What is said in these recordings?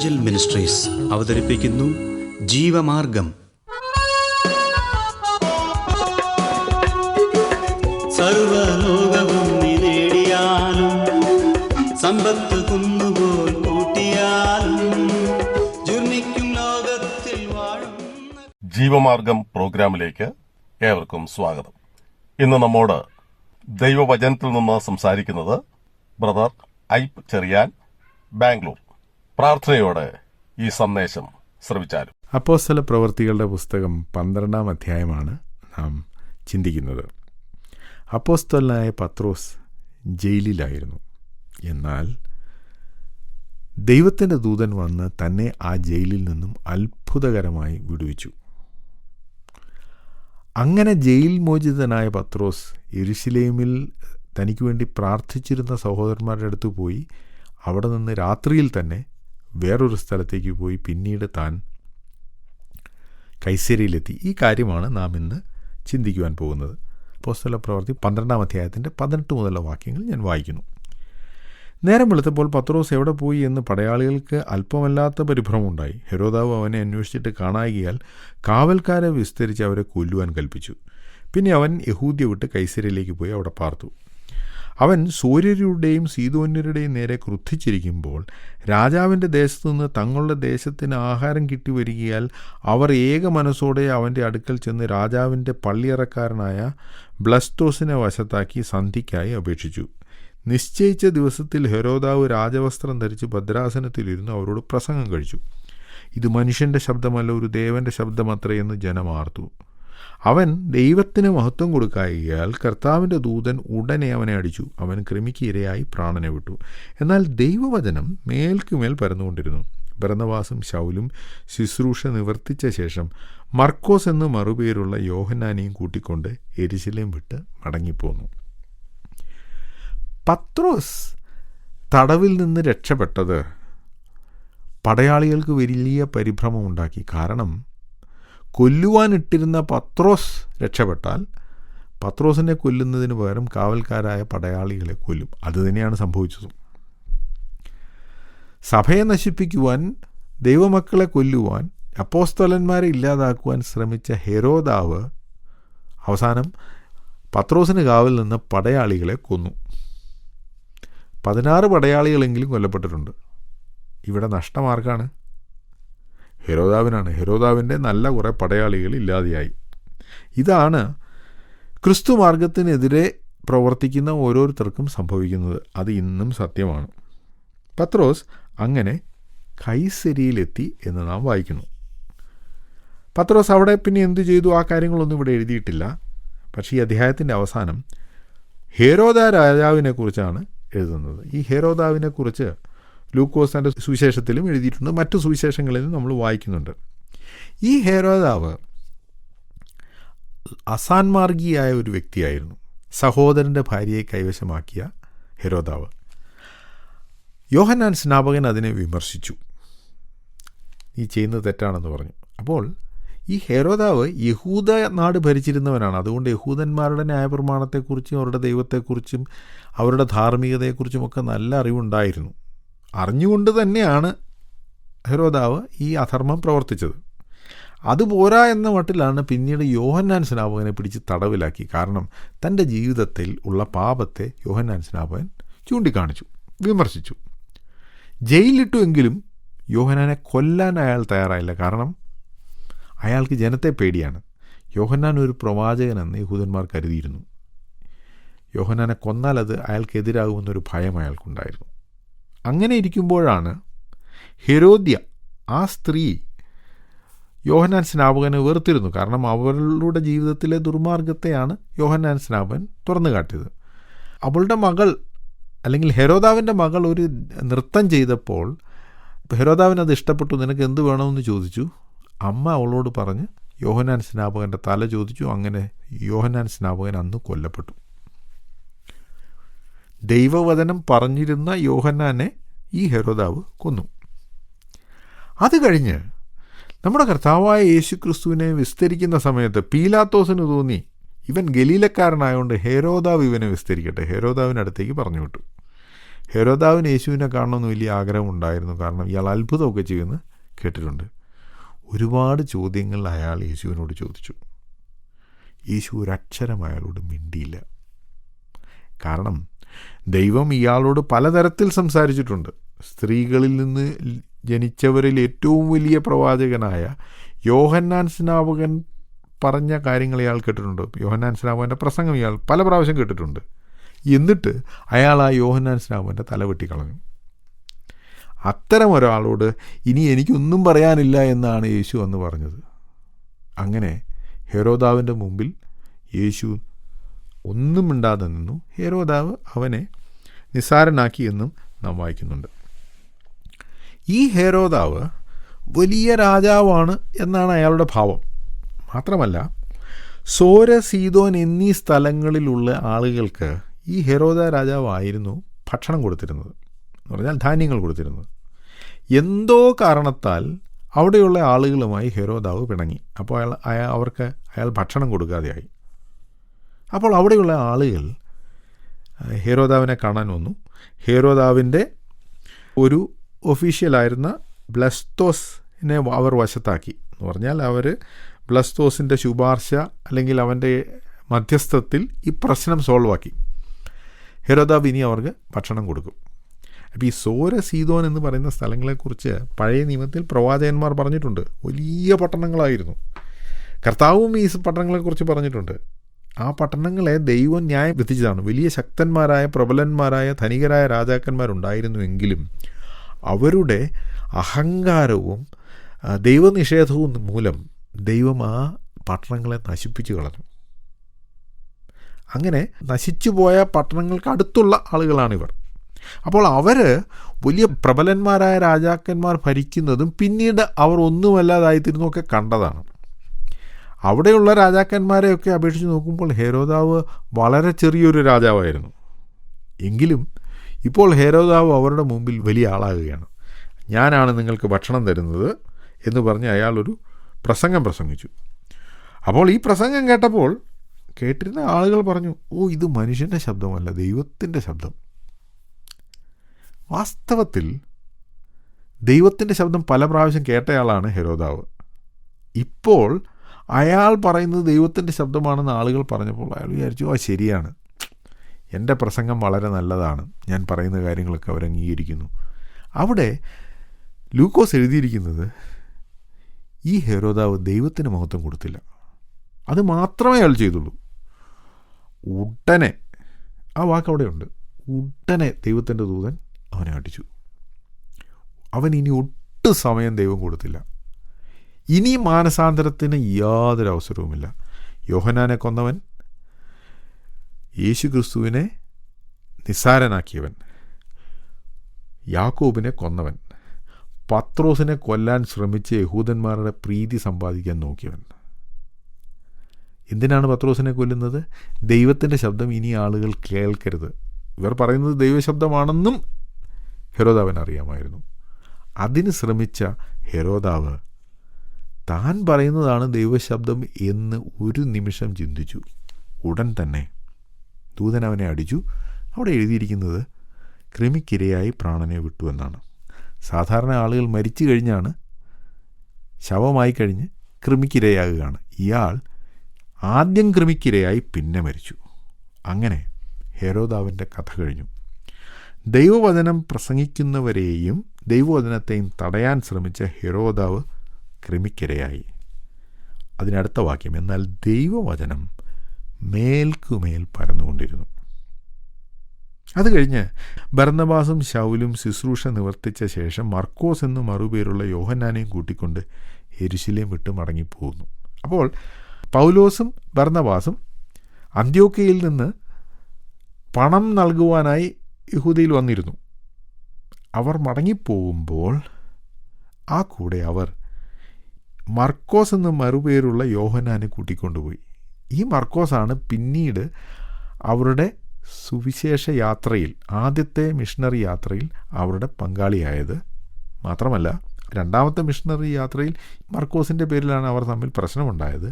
Angel ministries അവതരിപ്പിക്കുന്നു ജീവമാർഗം. സർവലോകവും നേടിയാലും സമ്പത്ത് കുന്നുപോൽ കൂട്ടിയാലും ജുർമിക്കും ലോകത്തിൽ വാഴും. ജീവമാർഗം പ്രോഗ്രാമിലേക്ക് ഏവർക്കും സ്വാഗതം. ഇന്ന് നമ്മോട് ദൈവവചനത്തിൽ നിന്ന് സംസാരിക്കുന്നത് ബ്രദർ ഐപ്പ് ചെറിയാൻ, ബാംഗ്ലൂർ. പ്രാർത്ഥനയോടെ ഈ സന്ദേശം ശ്രവിച്ചാലും. അപ്പോസ്തല പ്രവൃത്തികളുടെ പുസ്തകം 12-ാം അധ്യായമാണ് നാം ചിന്തിക്കുന്നത്. അപ്പോസ്തലനായ പത്രോസ് ജയിലിലായിരുന്നു. എന്നാൽ ദൈവത്തിൻ്റെ ദൂതൻ വന്ന് തന്നെ ആ ജയിലിൽ നിന്നും അത്ഭുതകരമായി വിടുവിച്ചു. അങ്ങനെ ജയിൽ മോചിതനായ പത്രോസ് യെരുശലേമിൽ തനിക്ക് വേണ്ടി പ്രാർത്ഥിച്ചിരുന്ന സഹോദരന്മാരുടെ അടുത്ത് പോയി അവിടെ നിന്ന് രാത്രിയിൽ തന്നെ വേറൊരു സ്ഥലത്തേക്ക് പോയി പിന്നീട് താൻ കൈസരിയിലെത്തി. ഈ കാര്യമാണ് നാം ഇന്ന് ചിന്തിക്കുവാൻ പോകുന്നത്. അപ്പോസ്തല പ്രവൃത്തി 12-ാം അധ്യായത്തിൻ്റെ 18 മുതലുള്ള വാക്യങ്ങൾ ഞാൻ വായിക്കുന്നു. നേരം വെളുത്തപ്പോൾ പത്രോസ് എവിടെ പോയി എന്ന് പടയാളികൾക്ക് അല്പമല്ലാത്ത പരിഭ്രമമുണ്ടായി. ഹെരോദാവ് അവനെ അന്വേഷിച്ചിട്ട് കാണായികയാൽ കാവൽക്കാരെ വിസ്തരിച്ച് അവരെ കൊല്ലുവാൻ കൽപ്പിച്ചു. പിന്നെ അവൻ യഹൂദ്യ വിട്ട് കൈസരിയിലേക്ക് പോയി അവിടെ പാർത്തു. അവൻ സോര്യരുടെയും സീദോന്യരുടെയും നേരെ ക്രുദ്ധിച്ചിരിക്കുമ്പോൾ രാജാവിൻ്റെ ദേശത്തു നിന്ന് തങ്ങളുടെ ദേശത്തിന് ആഹാരം കിട്ടിവരികയാൽ അവർ ഏക മനസ്സോടെ അവൻ്റെ അടുക്കൽ ചെന്ന് രാജാവിൻ്റെ പള്ളിയറക്കാരനായ ബ്ലസ്തോസിനെ വശത്താക്കി സന്ധിക്കായി അപേക്ഷിച്ചു. നിശ്ചയിച്ച ദിവസത്തിൽ ഹെരോദാവ് രാജവസ്ത്രം ധരിച്ച് ഭദ്രാസനത്തിലിരുന്ന് അവരോട് പ്രസംഗം കഴിച്ചു. ഇത് മനുഷ്യൻ്റെ ശബ്ദമല്ല, ഒരു ദേവൻ്റെ ശബ്ദമത്രയെന്ന് ജനം ആർത്തു. അവൻ ദൈവത്തിന് മഹത്വം കൊടുക്കായികയാൽ കർത്താവിൻ്റെ ദൂതൻ ഉടനെ അവനെ അടിച്ചു. അവൻ കൃമിക്ക് ഇരയായി പ്രാണനെ വിട്ടു. എന്നാൽ ദൈവവചനം മേൽക്കുമേൽ പരന്നുകൊണ്ടിരുന്നു. ബർന്നബാസും ശൗലും ശുശ്രൂഷ നിവർത്തിച്ച ശേഷം മർക്കോസ് എന്ന് മറുപേരുള്ള യോഹന്നാനെയും കൂട്ടിക്കൊണ്ട് യെരുശലേം വിട്ട് മടങ്ങിപ്പോന്നു. പത്രോസ് തടവിൽ നിന്ന് രക്ഷപ്പെട്ടത് പടയാളികൾക്ക് വലിയ പരിഭ്രമമുണ്ടാക്കി. കാരണം കൊല്ലുവാനിട്ടിരുന്ന പത്രോസ് രക്ഷപ്പെട്ടാൽ പത്രോസിനെ കൊല്ലുന്നതിന് പകരം കാവൽക്കാരായ പടയാളികളെ കൊല്ലും. അതുതന്നെയാണ് സംഭവിച്ചത്. സഭയെ നശിപ്പിക്കുവാൻ, ദൈവമക്കളെ കൊല്ലുവാൻ, അപ്പോസ്തലന്മാരെ ഇല്ലാതാക്കുവാൻ ശ്രമിച്ച ഹെരോദാവ് അവസാനം പത്രോസിന് കാവൽ നിന്ന് പടയാളികളെ കൊന്നു. 16 പടയാളികളെങ്കിലും കൊല്ലപ്പെട്ടിട്ടുണ്ട്. ഇവിടെ നഷ്ടമാർക്കാണ്? ഹെരോദാവിനാണ്. ഹെരോദാവിൻ്റെ നല്ല കുറേ പടയാളികൾ ഇല്ലാതെയായി. ഇതാണ് ക്രിസ്തു മാർഗത്തിനെതിരെ പ്രവർത്തിക്കുന്ന ഓരോരുത്തർക്കും സംഭവിക്കുന്നത്. അത് ഇന്നും സത്യമാണ്. പത്രോസ് അങ്ങനെ കൈസരിയിലെത്തി എന്ന് നാം വായിക്കുന്നു. പത്രോസ് അവിടെ പിന്നെ എന്തു ചെയ്തു? ആ കാര്യങ്ങളൊന്നും ഇവിടെ എഴുതിയിട്ടില്ല. പക്ഷേ ഈ അധ്യായത്തിൻ്റെ അവസാനം ഹെരോദാ രാജാവിനെക്കുറിച്ചാണ് എഴുതുന്നത്. ഈ ഹെരോദാവിനെക്കുറിച്ച് ലൂക്കോസ് തൻ്റെ സുവിശേഷത്തിലും എഴുതിയിട്ടുണ്ട്, മറ്റു സുവിശേഷങ്ങളിലും നമ്മൾ വായിക്കുന്നുണ്ട്. ഈ ഹെരോദാവ് അസാൻമാർഗിയായ ഒരു വ്യക്തിയായിരുന്നു. സഹോദരൻ്റെ ഭാര്യയെ കൈവശമാക്കിയ ഹെരോദാവ്. യോഹന്നാൻ സ്നാപകൻ അതിനെ വിമർശിച്ചു. ഈ ചെയ്യുന്നത് തെറ്റാണെന്ന് പറഞ്ഞു. അപ്പോൾ ഈ ഹെരോദാവ് യഹൂദ നാട് ഭരിച്ചിരുന്നവനാണ്. അതുകൊണ്ട് യഹൂദന്മാരുടെ ന്യായപ്രമാണത്തെക്കുറിച്ചും അവരുടെ ദൈവത്തെക്കുറിച്ചും അവരുടെ ധാർമ്മികതയെക്കുറിച്ചുമൊക്കെ നല്ല അറിവുണ്ടായിരുന്നു. അറിഞ്ഞുകൊണ്ട് തന്നെയാണ് ഹെരോദാവ് ഈ അധർമ്മം പ്രവർത്തിച്ചത്. അതുപോരാ എന്ന മട്ടിലാണ് പിന്നീട് യോഹന്നാൻ സ്നാപകനെ പിടിച്ച് തടവിലാക്കി. കാരണം തൻ്റെ ജീവിതത്തിൽ ഉള്ള പാപത്തെ യോഹന്നാൻ സ്നാപകൻ ചൂണ്ടിക്കാണിച്ചു, വിമർശിച്ചു. ജയിലിട്ടുവെങ്കിലും യോഹന്നാനെ കൊല്ലാൻ അയാൾ തയ്യാറായില്ല. കാരണം അയാൾക്ക് ജനത്തെ പേടിയാണ്. യോഹന്നാൻ ഒരു പ്രവാചകനെന്ന് യഹൂദന്മാർ കരുതിയിരുന്നു. യോഹന്നാനെ കൊന്നാൽ അത് അയാൾക്കെതിരാകുമെന്നൊരു ഭയം അയാൾക്കുണ്ടായിരുന്നു. അങ്ങനെ ഇരിക്കുമ്പോഴാണ് ഹെരോദ്യ, ആ സ്ത്രീ, യോഹന്നാൻ സ്നാപകനെ വെറുത്തിരുന്നു. കാരണം അവളുടെ ജീവിതത്തിലെ ദുർമാർഗത്തെയാണ് യോഹന്നാൻ സ്നാപകൻ തുറന്നു കാട്ടിയത്. അവളുടെ മകൾ, അല്ലെങ്കിൽ ഹെരോദാവിൻ്റെ മകൾ ഒരു നൃത്തം ചെയ്തപ്പോൾ ഹെരോദാവിനത് ഇഷ്ടപ്പെട്ടു. നിനക്ക് എന്ത് വേണമെന്ന് ചോദിച്ചു. അമ്മ അവളോട് പറഞ്ഞ് യോഹന്നാൻ സ്നാപകൻ്റെ തല ചോദിച്ചു. അങ്ങനെ യോഹന്നാൻ സ്നാപകൻ അന്ന് കൊല്ലപ്പെട്ടു. ദൈവവചനം പറഞ്ഞിരുന്ന യോഹന്നാനെ ഈ ഹെരോദാവ് കൊന്നു. അത് കഴിഞ്ഞ് നമ്മുടെ കർത്താവായ യേശു ക്രിസ്തുവിനെ വിസ്തരിക്കുന്ന സമയത്ത് പീലാത്തോസിന് തോന്നി ഇവൻ ഗലീലക്കാരനായതുകൊണ്ട് ഹെരോദാവ് ഇവനെ വിസ്തരിക്കട്ടെ. ഹെരോദാവിനടുത്തേക്ക് പറഞ്ഞു വിട്ടു. ഹെരോദാവിന് യേശുവിനെ കാണണമെന്ന് വലിയ ആഗ്രഹമുണ്ടായിരുന്നു. കാരണം ഇയാൾ അത്ഭുതമൊക്കെ ചെയ്യുമെന്ന് കേട്ടിട്ടുണ്ട്. ഒരുപാട് ചോദ്യങ്ങൾ അയാൾ യേശുവിനോട് ചോദിച്ചു. യേശു ഒരക്ഷരം അയാളോട് മിണ്ടിയില്ല. കാരണം ദൈവം ഇയാളോട് പലതരത്തിൽ സംസാരിച്ചിട്ടുണ്ട്. സ്ത്രീകളിൽ നിന്ന് ജനിച്ചവരിൽ ഏറ്റവും വലിയ പ്രവാചകനായ യോഹന്നാൻ സ്നാപകൻ പറഞ്ഞ കാര്യങ്ങൾ ഇയാൾ കേട്ടിട്ടുണ്ട്. യോഹന്നാൻ സ്നാപകൻ്റെ പ്രസംഗം ഇയാൾ പല പ്രാവശ്യം കേട്ടിട്ടുണ്ട്. എന്നിട്ട് അയാൾ ആ യോഹന്നാൻ സ്നാപകൻ്റെ തല വെട്ടിക്കളഞ്ഞു. അത്തരം ഒരാളോട് ഇനി എനിക്കൊന്നും പറയാനില്ല എന്നാണ് യേശു അന്ന് പറഞ്ഞത്. അങ്ങനെ ഹെരോദാവിൻ്റെ മുമ്പിൽ യേശു ഒന്നും മിണ്ടാതെ നിന്നു. ഹെരോദാവ് അവനെ നിസ്സാരനാക്കി എന്നും നാം വായിക്കുന്നുണ്ട്. ഈ ഹെരോദാവ് വലിയ രാജാവാണ് എന്നാണ് അയാളുടെ ഭാവം. മാത്രമല്ല സോര, സീദോൻ എന്നീ സ്ഥലങ്ങളിലുള്ള ആളുകൾക്ക് ഈ ഹെരോദ രാജാവായിരുന്നു ഭക്ഷണം കൊടുത്തിരുന്നത്, എന്ന് പറഞ്ഞാൽ ധാന്യങ്ങൾ കൊടുത്തിരുന്നത്. എന്തോ കാരണത്താൽ അവിടെയുള്ള ആളുകളുമായി ഹെരോദാവ് പിണങ്ങി. അപ്പോൾ അയാൾ ഭക്ഷണം കൊടുക്കാതെയായി. അപ്പോൾ അവിടെയുള്ള ആളുകൾ ഹെരോദാവിനെ കാണാൻ വന്നു. ഹെരോദാവിൻ്റെ ഒരു ഒഫീഷ്യലായിരുന്ന ബ്ലസ്തോസിനെ അവർ വശത്താക്കി. എന്ന് പറഞ്ഞാൽ അവർ ബ്ലസ്തോസിൻ്റെ ശുപാർശ അല്ലെങ്കിൽ അവൻ്റെ മധ്യസ്ഥത്തിൽ ഈ പ്രശ്നം സോൾവ് ആക്കി. ഹെരോദാവ് ഇനി അവർക്ക് ഭക്ഷണം കൊടുക്കും. അപ്പോൾ ഈ സോര, സീദോൻ എന്ന് പറയുന്ന സ്ഥലങ്ങളെക്കുറിച്ച് പഴയ നിയമത്തിൽ പ്രവാചകന്മാർ പറഞ്ഞിട്ടുണ്ട്. വലിയ പട്ടണങ്ങളായിരുന്നു. കർത്താവും ഈ പട്ടണങ്ങളെക്കുറിച്ച് പറഞ്ഞിട്ടുണ്ട്. ആ പട്ടണങ്ങളെ ദൈവം ന്യായം വിധിച്ചതാണ്. വലിയ ശക്തന്മാരായ, പ്രബലന്മാരായ, ധനികരായ രാജാക്കന്മാരുണ്ടായിരുന്നുവെങ്കിലും അവരുടെ അഹങ്കാരവും ദൈവനിഷേധവും മൂലം ദൈവം ആ പട്ടണങ്ങളെ നശിപ്പിച്ചു കളഞ്ഞു. അങ്ങനെ നശിച്ചു പോയ പട്ടണങ്ങൾക്ക് അടുത്തുള്ള ആളുകളാണിവർ. അപ്പോൾ അവർ വലിയ പ്രബലന്മാരായ രാജാക്കന്മാർ ഭരിക്കുന്നതും പിന്നീട് അവർ ഒന്നുമല്ലാതായിത്തീരുന്നതൊക്കെ കണ്ടതാണ്. അവിടെയുള്ള രാജാക്കന്മാരെയൊക്കെ അപേക്ഷിച്ച് നോക്കുമ്പോൾ ഹെരോദാവ് വളരെ ചെറിയൊരു രാജാവായിരുന്നു. എങ്കിലും ഇപ്പോൾ ഹെരോദാവ് അവരുടെ മുമ്പിൽ വലിയ ആളാകുകയാണ്. ഞാനാണ് നിങ്ങൾക്ക് ഭക്ഷണം തരുന്നത് എന്ന് പറഞ്ഞ് അയാളൊരു പ്രസംഗം പ്രസംഗിച്ചു. അപ്പോൾ ഈ പ്രസംഗം കേട്ടപ്പോൾ കേട്ടിരുന്ന ആളുകൾ പറഞ്ഞു, ഓ, ഇത് മനുഷ്യൻ്റെ ശബ്ദമല്ല, ദൈവത്തിൻ്റെ ശബ്ദം. വാസ്തവത്തിൽ ദൈവത്തിൻ്റെ ശബ്ദം പല പ്രാവശ്യം കേട്ടയാളാണ് ഹെരോദാവ്. ഇപ്പോൾ അയാൾ പറയുന്നത് ദൈവത്തിൻ്റെ ശബ്ദമാണെന്ന് ആളുകൾ പറഞ്ഞപ്പോൾ അയാൾ വിചാരിച്ചു, ആ ശരിയാണ്, എൻ്റെ പ്രസംഗം വളരെ നല്ലതാണ്, ഞാൻ പറയുന്ന കാര്യങ്ങളൊക്കെ അവർ അംഗീകരിക്കുന്നു. അവിടെ ലൂക്കോസ് എഴുതിയിരിക്കുന്നത് ഈ ഹെരോദാവ് ദൈവത്തിന് മഹത്വം കൊടുത്തില്ല, അത് മാത്രമേ അയാൾ ചെയ്തുള്ളൂ. ഉടനെ, ആ വാക്ക് അവിടെയുണ്ട്, ഉടനെ ദൈവത്തിൻ്റെ ദൂതൻ അവനെ അടിച്ചു. അവൻ ഇനി ഒട്ടും സമയം ദൈവം കൊടുത്തില്ല. ഇനി മാനസാന്തരത്തിന് യാതൊരു അവസരവുമില്ല. യോഹന്നാനെ കൊന്നവൻ, യേശു ക്രിസ്തുവിനെ നിസ്സാരനാക്കിയവൻ, യാക്കോബിനെ കൊന്നവൻ, പത്രോസിനെ കൊല്ലാൻ ശ്രമിച്ച് യഹൂദന്മാരുടെ പ്രീതി സമ്പാദിക്കാൻ നോക്കിയവൻ. എന്തിനാണ് പത്രോസിനെ കൊല്ലുന്നത്? ദൈവത്തിൻ്റെ ശബ്ദം ഇനി ആളുകൾ കേൾക്കരുത്. ഇവർ പറയുന്നത് ദൈവശബ്ദമാണെന്നും ഹെരോദാവിന് അറിയാമായിരുന്നു. അതിന് ശ്രമിച്ച ഹെരോദാവ് താൻ പറയുന്നതാണ് ദൈവശബ്ദം എന്ന് ഒരു നിമിഷം ചിന്തിച്ചു. ഉടൻ തന്നെ ദൂതൻ അവനെ അടിച്ചു. അവിടെ എഴുതിയിരിക്കുന്നത് കൃമിക്കിരയായി പ്രാണനെ വിട്ടു എന്നാണ്. സാധാരണ ആളുകൾ മരിച്ചു കഴിഞ്ഞാണ്, ശവമായി കഴിഞ്ഞ് കൃമിക്കിരയാകുകയാണ്. ഇയാൾ ആദ്യം കൃമിക്കിരയായി പിന്നെ മരിച്ചു. അങ്ങനെ ഹെരോദാവിൻ്റെ കഥ കഴിഞ്ഞു. ദൈവവചനം പ്രസംഗിക്കുന്നവരെയും ദൈവവചനത്തെയും തടയാൻ ശ്രമിച്ച ഹെരോദാവ് കൃമിക്കിരയായി. അതിനടുത്ത വാക്യം, എന്നാൽ ദൈവവചനം മേൽക്കുമേൽ പരന്നുകൊണ്ടിരുന്നു. അത് കഴിഞ്ഞ് ബർന്നബാസും ശൗലും ശുശ്രൂഷ നിവർത്തിച്ച ശേഷം മർക്കോസ് എന്ന് മറുപേരുള്ള യോഹന്നാനെയും കൂട്ടിക്കൊണ്ട് യെരുശലേം വിട്ട് മടങ്ങിപ്പോകുന്നു. അപ്പോൾ പൗലോസും ബർന്നബാസും അന്ത്യോക്യയിൽ നിന്ന് പണം നൽകുവാനായി യഹൂദയിൽ വന്നിരുന്നു. അവർ മടങ്ങിപ്പോകുമ്പോൾ ആ കൂടെ അവർ മർക്കോസ് എന്ന് മറുപേരുള്ള യോഹന്നാനെ കൂട്ടിക്കൊണ്ടുപോയി. ഈ മർക്കോസാണ് പിന്നീട് അവരുടെ സുവിശേഷ യാത്രയിൽ, ആദ്യത്തെ മിഷണറി യാത്രയിൽ അവരുടെ പങ്കാളിയായത്. മാത്രമല്ല, രണ്ടാമത്തെ മിഷണറി യാത്രയിൽ മർക്കോസിൻ്റെ പേരിലാണ് അവർ തമ്മിൽ പ്രശ്നമുണ്ടായത്.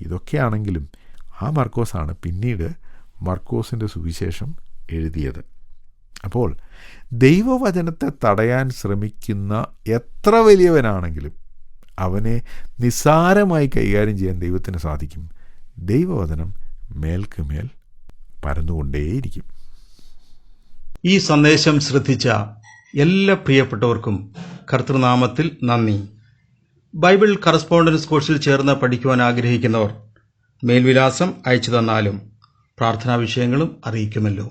ഇതൊക്കെയാണെങ്കിലും ആ മർക്കോസാണ് പിന്നീട് മർക്കോസിൻ്റെ സുവിശേഷം എഴുതിയത്. അപ്പോൾ ദൈവവചനത്തെ തടയാൻ ശ്രമിക്കുന്ന എത്ര വലിയവനാണെങ്കിലും അവനെ നിസ്സാരമായി കൈകാര്യം ചെയ്യാൻ ദൈവത്തിന് സാധിക്കും. ദൈവവചനം മേൽക്കുമേൽ പരന്നുകൊണ്ടേയിരിക്കും. ഈ സന്ദേശം ശ്രദ്ധിച്ച എല്ലാ പ്രിയപ്പെട്ടവർക്കും കർത്തൃനാമത്തിൽ നന്ദി. ബൈബിൾ കറസ്പോണ്ടൻസ് കോഴ്സിൽ ചേർന്ന് പഠിക്കുവാൻ ആഗ്രഹിക്കുന്നവർ മേൽവിലാസം അയച്ചു തന്നാലും പ്രാർത്ഥനാ വിഷയങ്ങളും അറിയിക്കുമല്ലോ.